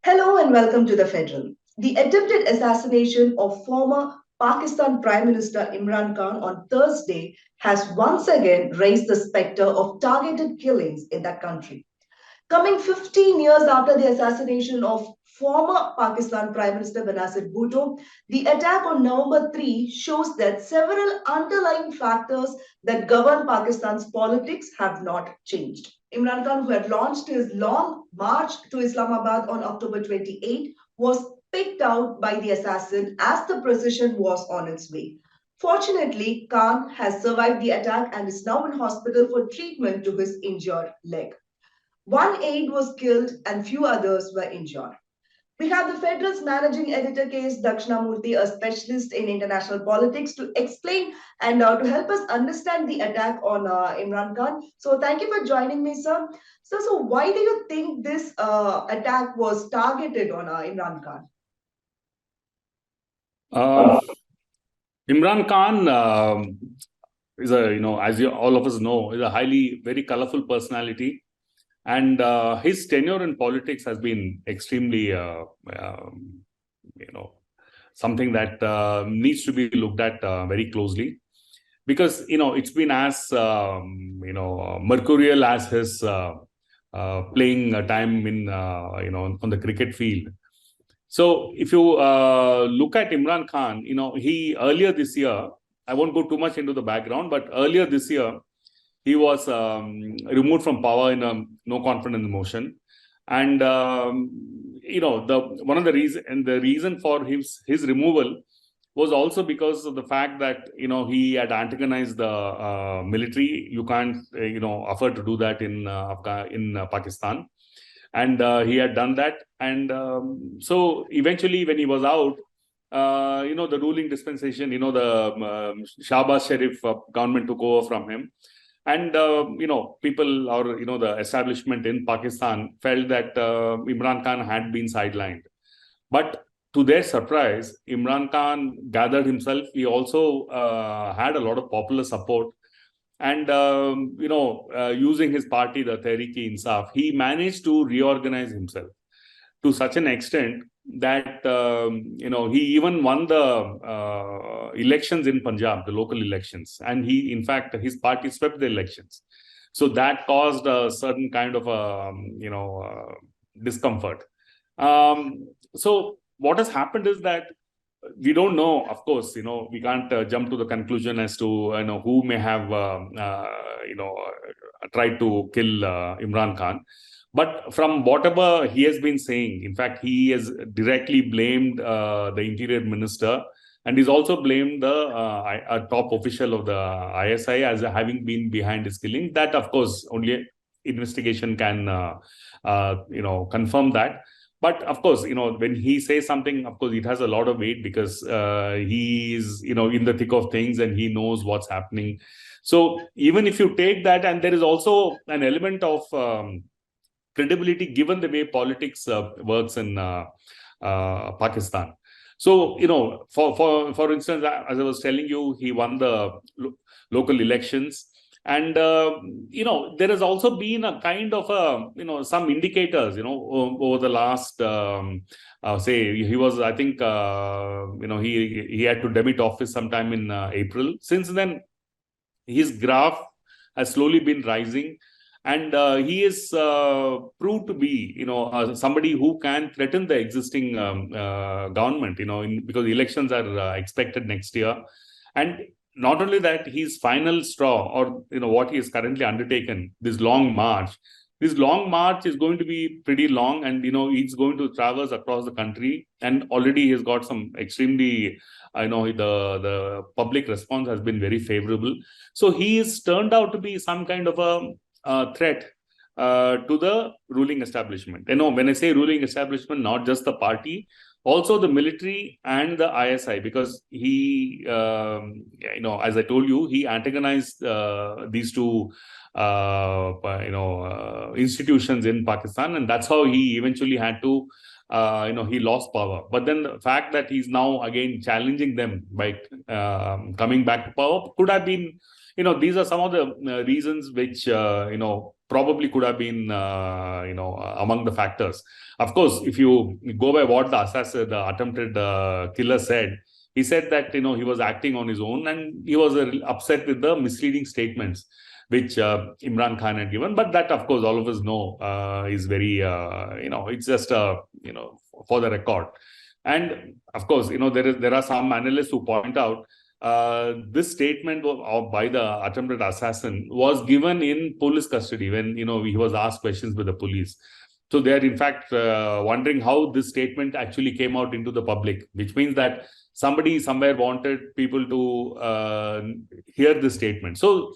Hello and welcome to the Federal. The attempted assassination of former Pakistan Prime Minister Imran Khan on Thursday has once again raised the specter of targeted killings in that country. Coming 15 years after the assassination of former Pakistan Prime Minister Benazir Bhutto, the attack on November 3 shows that several underlying factors that govern Pakistan's politics have not changed. Imran Khan, who had launched his long march to Islamabad on October 28, was picked out by the assassin as the procession was on its way. Fortunately, Khan has survived the attack and is now in hospital for treatment to his injured leg. One aide was killed and few others were injured. We have the Federal's managing editor case, Dakshina Murthy, a specialist in international politics, to explain and to help us understand the attack on Imran Khan. So, thank you for joining me, sir. So why do you think this attack was targeted on Imran Khan? Imran Khan is a, as all of us know, is a very colorful personality. And his tenure in politics has been extremely, something that needs to be looked at very closely. Because, it's been as, mercurial as his playing time in, on the cricket field. So if you look at Imran Khan, he earlier this year, I won't go too much into the background, but earlier this year, he was removed from power in a no confidence motion. And, one of the reason for his removal was also because of the fact that, he had antagonized the military. You can't, afford to do that in Pakistan. And he had done that. And so eventually when he was out, the ruling dispensation, the Shahbaz Sharif government took over from him. And, people or, the establishment in Pakistan felt that Imran Khan had been sidelined. But to their surprise, Imran Khan gathered himself. He also had a lot of popular support. And, using his party, the Tehreek-e-Insaf, he managed to reorganize himself to such an extent that, he even won the elections in Punjab, the local elections. And in fact, his party swept the elections. So that caused a certain kind of, discomfort. So what has happened is that we don't know, of course, we can't jump to the conclusion as to, who may have, tried to kill Imran Khan. But from whatever he has been saying, in fact, he has directly blamed the interior minister, and he's also blamed a top official of the ISI as having been behind his killing. That, of course, only investigation can, confirm that. But of course, when he says something, of course, it has a lot of weight because he is, in the thick of things and he knows what's happening. So even if you take that, and there is also an element of credibility given the way politics works in Pakistan. So, for instance, as I was telling you, he won the local elections. And, there has also been a kind of, some indicators, over the last, say, he was, I think, he had to demit office sometime in April. Since then, his graph has slowly been rising. And he is proved to be, somebody who can threaten the existing government, because elections are expected next year. And not only that, his final straw, or what he is currently undertaken, this long march is going to be pretty long, and he's going to traverse across the country. And already he's got some extremely, the public response has been very favorable. So he is turned out to be some kind of a threat to the ruling establishment. When I say ruling establishment, not just the party, also the military and the ISI, because he, as I told you, he antagonized these two, institutions in Pakistan, and that's how he eventually had to, he lost power. But then the fact that he's now again challenging them by coming back to power could have been, these are some of the reasons which, probably could have been, among the factors. Of course, if you go by what the attempted killer said, he said that, he was acting on his own, and he was upset with the misleading statements which Imran Khan had given. But that, of course, all of us know is very, it's just, for the record. And of course, there are some analysts who point out this statement by the attempted assassin was given in police custody when, he was asked questions by the police. So they are in fact wondering how this statement actually came out into the public, which means that somebody somewhere wanted people to hear this statement. So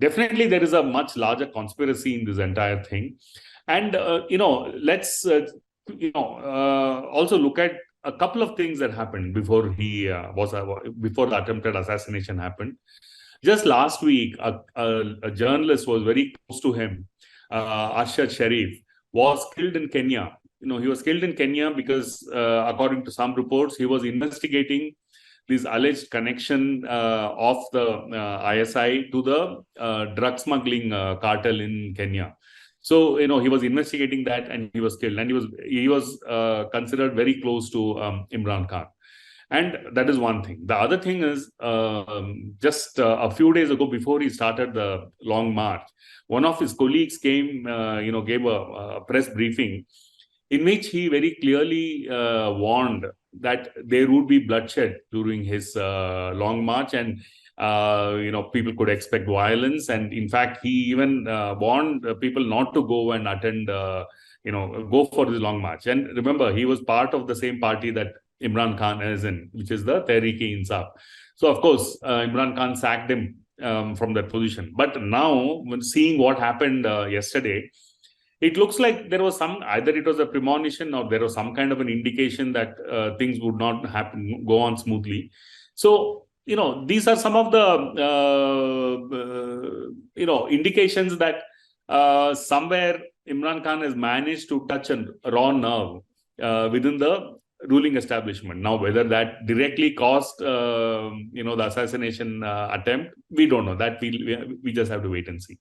definitely there is a much larger conspiracy in this entire thing. And, let's, also look at a couple of things that happened before before the attempted assassination happened. Just last week, a journalist was very close to him, Arshad Sharif, was killed in Kenya. He was killed in Kenya because, according to some reports, he was investigating this alleged connection of the ISI to the drug smuggling cartel in Kenya. So, he was investigating that, and he was killed, and he was considered very close to Imran Khan. And that is one thing. The other thing is, just a few days ago, before he started the long march, one of his colleagues came, gave a press briefing in which he very clearly warned that there would be bloodshed during his long march, and people could expect violence. And in fact, he even warned people not to go and attend, go for this long march. And remember, he was part of the same party that Imran Khan is in, which is the Tehreek-e-Insaf. So, of course, Imran Khan sacked him from that position. But now, when seeing what happened yesterday, it looks like there was either it was a premonition or there was some kind of an indication that things would not go on smoothly. So, these are some of the, indications that somewhere Imran Khan has managed to touch a raw nerve within the ruling establishment. Now, whether that directly caused, the assassination attempt, we don't know. That we just have to wait and see.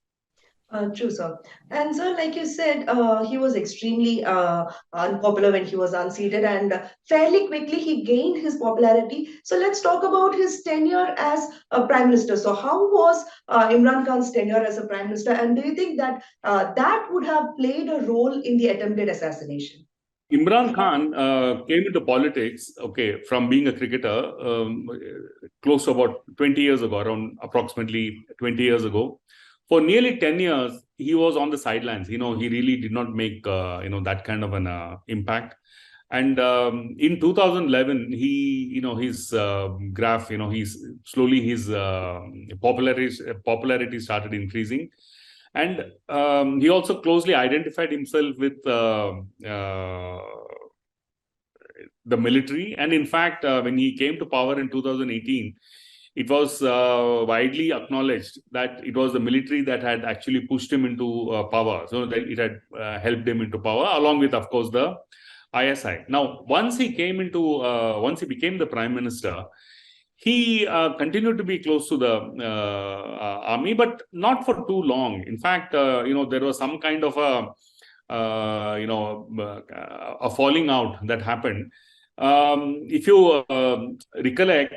True, sir. And sir, like you said, he was extremely unpopular when he was unseated, and fairly quickly he gained his popularity. So let's talk about his tenure as a prime minister. So how was Imran Khan's tenure as a prime minister, and do you think that that would have played a role in the attempted assassination? Imran Khan came into politics, from being a cricketer close to about 20 years ago, around approximately 20 years ago. For nearly 10 years, he was on the sidelines. He really did not make, that kind of an impact. And in 2011, his graph, his popularity started increasing. And he also closely identified himself with the military. And in fact, when he came to power in 2018, it was widely acknowledged that it was the military that had actually pushed him into power. So that it had helped him into power, along with, of course, the ISI. Now, once he became the prime minister, he continued to be close to the army, but not for too long. In fact, there was some kind of a falling out that happened. If you recollect,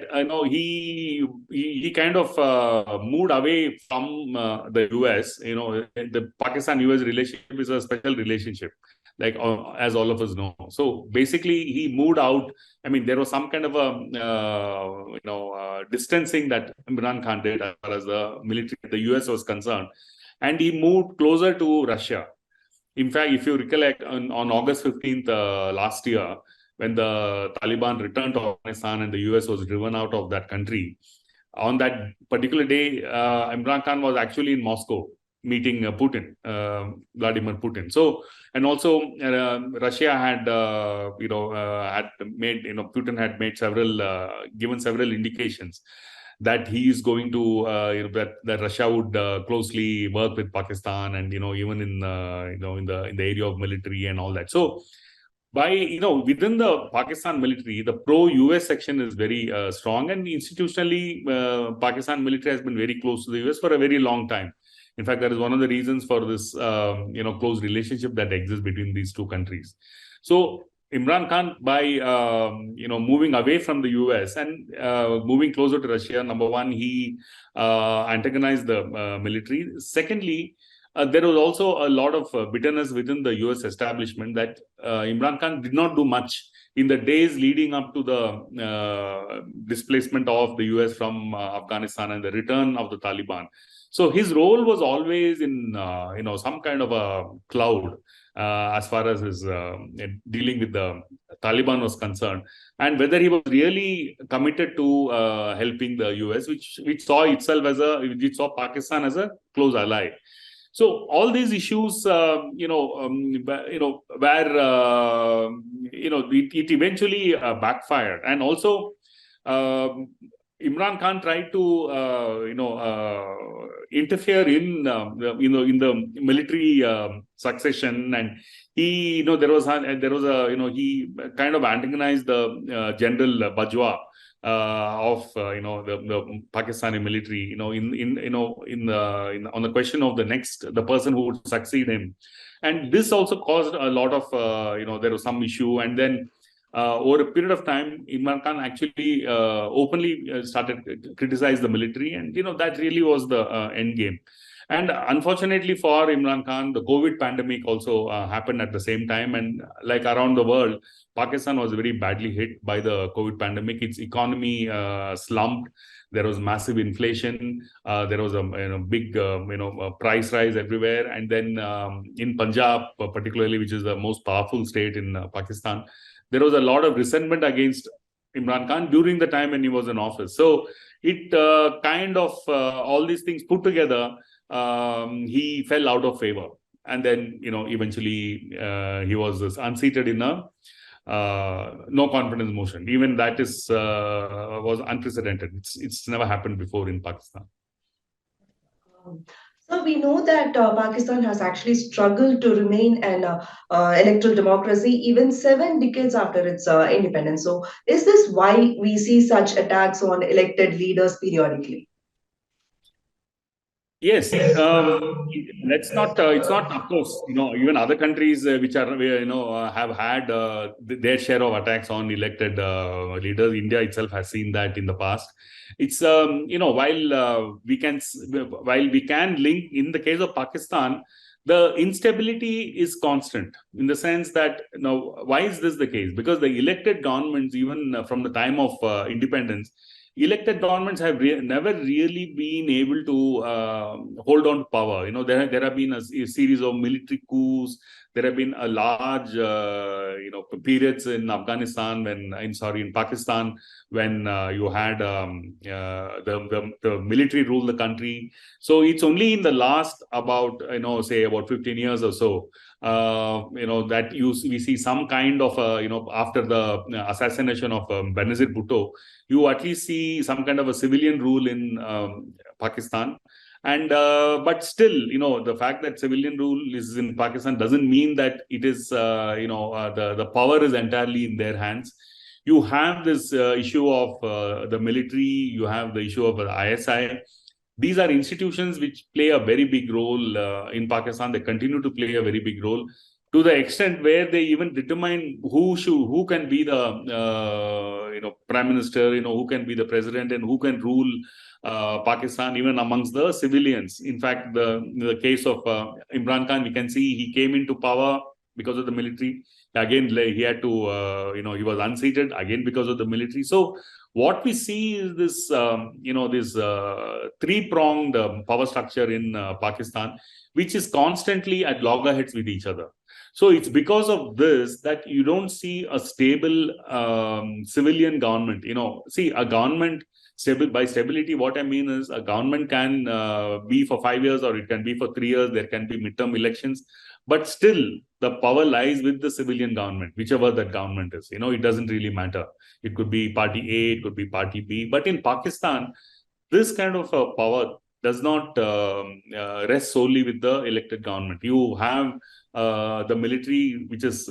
he kind of moved away from the US. The Pakistan-US relationship is a special relationship, like as all of us know. So basically, he moved out. I mean, there was some kind of a distancing that Imran Khan did as far as the military, the US was concerned, and he moved closer to Russia. In fact, if you recollect, on August 15th last year, when the Taliban returned to Afghanistan and the US was driven out of that country, on that particular day, Imran Khan was actually in Moscow meeting Putin, Vladimir Putin. So, and also Russia had, Putin had made given several indications that he is going to, that Russia would closely work with Pakistan, and even in, in the area of military and all that. So, within the Pakistan military, the pro-US section is very strong, and institutionally, Pakistan military has been very close to the US for a very long time. In fact, that is one of the reasons for this, close relationship that exists between these two countries. So Imran Khan, by moving away from the US and moving closer to Russia, number one, he antagonized the military. Secondly, there was also a lot of bitterness within the US establishment that Imran Khan did not do much in the days leading up to the displacement of the US from Afghanistan and the return of the Taliban. So his role was always in some kind of a cloud as far as his dealing with the Taliban was concerned, and whether he was really committed to helping the US, which saw Pakistan as a close ally. So all these issues, where it eventually backfired, and also Imran Khan tried to interfere in the military succession, and he he kind of antagonized the General Bajwa of the Pakistani military, on the question of the person who would succeed him, and this also caused a lot of there was some issue, and then over a period of time, Imran Khan actually openly started to criticize the military, and that really was the end game. And unfortunately for Imran Khan, the COVID pandemic also happened at the same time, and like around the world, Pakistan was very badly hit by the COVID pandemic. Its economy slumped. There was massive inflation. There was a big price rise everywhere. And then in Punjab, particularly, which is the most powerful state in Pakistan, there was a lot of resentment against Imran Khan during the time when he was in office. So it all these things put together, he fell out of favor. And then, eventually he was unseated in a no confidence motion. Even that was unprecedented. It's never happened before in Pakistan. So we know that Pakistan has actually struggled to remain an electoral democracy even 7 decades after its independence. So is this why we see such attacks on elected leaders periodically? Yes, see, let's not. It's not, of course, even other countries which are, have had their share of attacks on elected leaders. India itself has seen that in the past. It's while we can link in the case of Pakistan, the instability is constant in the sense that why is this the case? Because the elected governments, even from the time of independence, elected governments have never really been able to hold on to power. There have been a series of military coups. There have been a large, periods in Afghanistan in Pakistan when you had the military rule the country. So it's only in the last about 15 years or so, that we see some kind of after the assassination of Benazir Bhutto, you at least see some kind of a civilian rule in Pakistan. And but still, the fact that civilian rule is in Pakistan doesn't mean that it is, the power is entirely in their hands. You have this issue of the military. You have the issue of ISI. These are institutions which play a very big role in Pakistan. They continue to play a very big role, to the extent where they even determine who can be the prime minister, who can be the president, and who can rule Pakistan, even amongst the civilians. In fact, the case of Imran Khan, we can see he came into power because of the military. Again, he had to, he was unseated again because of the military. So what we see is this, this three-pronged power structure in Pakistan, which is constantly at loggerheads with each other. So it's because of this that you don't see a stable civilian government. See, a government by stability, what I mean is a government can be for 5 years or it can be for 3 years. There can be midterm elections, but still the power lies with the civilian government, whichever that government is. It doesn't really matter. It could be party A, it could be party B. But in Pakistan, this kind of power does not rest solely with the elected government. You have the military, which is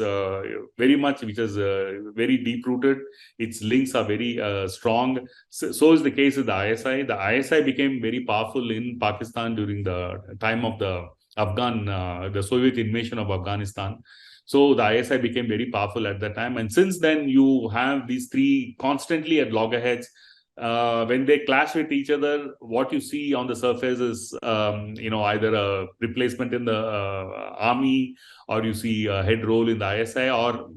very deep rooted. Its links are very strong. So is the case with the ISI. The ISI became very powerful in Pakistan during the time of the Soviet invasion of Afghanistan. So the ISI became very powerful at that time. And since then, you have these three constantly at loggerheads. When they clash with each other, what you see on the surface is, either a replacement in the army, or you see a head roll in the ISI, or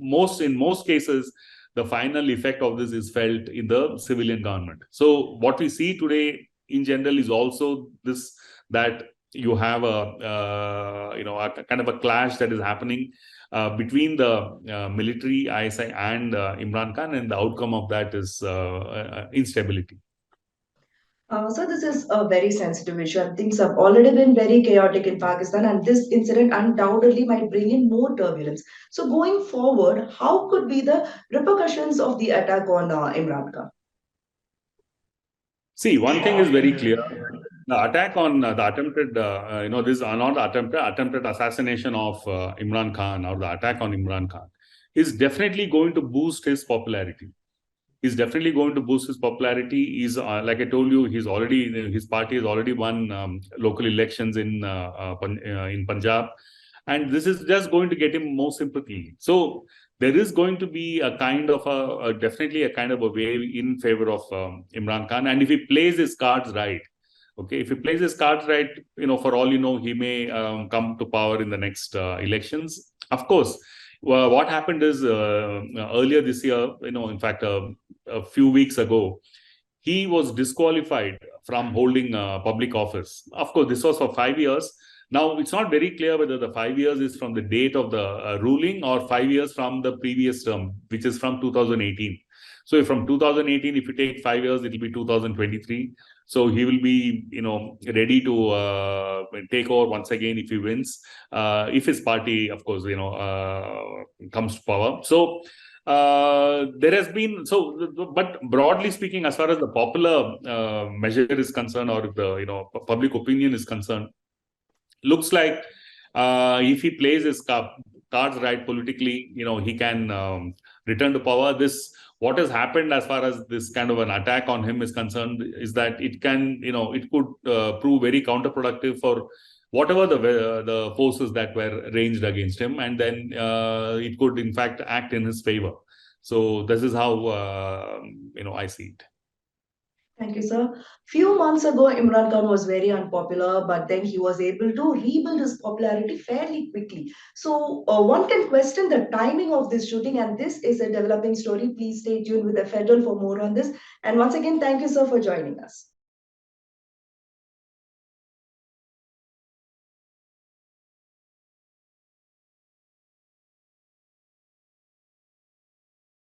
in most cases, the final effect of this is felt in the civilian government. So what we see today in general is also this, that you have a kind of a clash that is happening between the military, ISI, and Imran Khan, and the outcome of that is instability. So this is a very sensitive issue, and things have already been very chaotic in Pakistan, and this incident undoubtedly might bring in more turbulence. So going forward, how could be the repercussions of the attack on Imran Khan? See, one thing is very clear. The attack on the attempted, this is not attempted assassination of Imran Khan, or the attack on Imran Khan, is definitely going to boost his popularity. He's definitely going to boost his popularity. He's, like I told you, his party has already won local elections in Punjab, and this is just going to get him more sympathy. So there is going to be a kind of definitely a kind of a wave in favor of Imran Khan, and if he plays his cards right. Okay, if he plays his cards right, for all you know, he may come to power in the next elections. Of course, what happened is earlier this year, in fact, a few weeks ago, he was disqualified from holding public office. Of course, this was for 5 years. Now, it's not very clear whether the 5 years is from the date of the ruling, or 5 years from the previous term, which is from 2018. So from 2018, if you take 5 years, it will be 2023. So he will be, ready to take over once again if he wins, if his party, of course, comes to power. So there has been, but broadly speaking, as far as the popular measure is concerned, or the public opinion is concerned, looks like if he plays his cards right politically, he can return to power. What has happened as far as this kind of an attack on him is concerned is that it could prove very counterproductive for whatever the forces that were ranged against him, and then it could in fact act in his favor. So this is how I see it. Thank you, sir. Few months ago, Imran Khan was very unpopular, but then he was able to rebuild his popularity fairly quickly. So one can question the timing of this shooting, and this is a developing story. Please stay tuned with the Federal for more on this. And once again, thank you, sir, for joining us.